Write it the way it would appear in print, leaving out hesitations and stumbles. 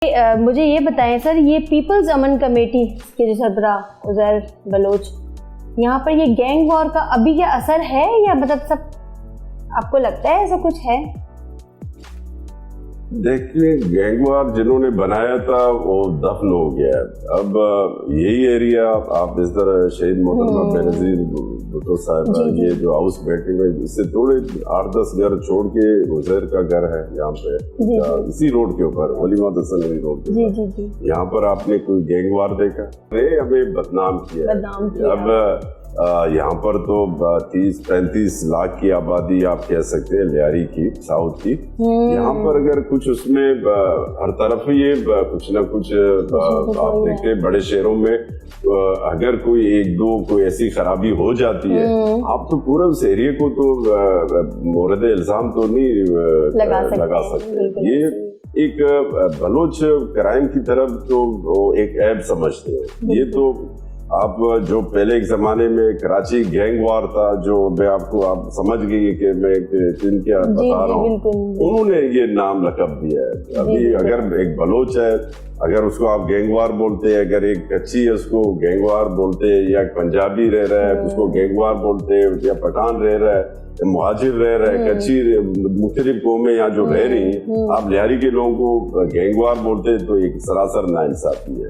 مجھے یہ بتائیں سر، یہ پیپلز امن کمیٹی کے جو سربراہ عزیر بلوچ، یہاں پر یہ گینگ وار کا ابھی کیا اثر ہے یا مطلب سب آپ کو لگتا ہے ایسا کچھ ہے؟ دیکھیے، گینگ وار جنہوں نے بنایا تھا وہ دفن ہو گیا ہے. اب یہی ایریا آپ اس طرح شہید محترمہ بینظیر بھٹو صاحبہ یہ جو ہاؤس بیٹھے ہوئے، اس سے تھوڑے 8-10 گھر چھوڑ کے عزیر کا گھر ہے یہاں پہ، اسی روڈ کے اوپر ولی محمد حسن علی روڈ کے اوپر. یہاں پر آپ نے کوئی گینگ وار دیکھا؟ ہمیں بدنام کیا. اب یہاں پر تو 30-35 لاکھ کی آبادی آپ کہہ سکتے ہیں لیاری کی، ساؤتھ کی. یہاں پر اگر کچھ اس میں ہر طرف یہ کچھ نہ کچھ آپ دیکھتے ہیں بڑے شہروں میں اگر کوئی ایک دو کوئی ایسی خرابی ہو جاتی ہے، آپ تو پورا اس ایریے کو تو مورد الزام تو نہیں لگا سکتے. یہ ایک بلوچ کرائم کی طرف تو ایک عیب سمجھتے ہیں. یہ تو آپ جو پہلے ایک زمانے میں کراچی گینگ وار تھا، جو میں آپ کو آپ سمجھ گئی کہ میں کن کیا بتا رہا ہوں، انہوں نے یہ نام لقب دیا ہے. ابھی اگر ایک بلوچ ہے، اگر اس کو آپ گینگ وار بولتے ہیں، اگر ایک کچی ہے اس کو گینگ وار بولتے ہیں، یا پنجابی رہ رہا ہے اس کو گینگ وار بولتے ہیں، یا پٹھان رہ رہا ہے، مہاجر رہ رہا ہے، کچی مختلف قومیں یہاں جو رہ رہی ہیں، آپ لیاری کے لوگوں کو گینگ وار بولتے ہیں تو ایک سراسر ناانصافی ہے.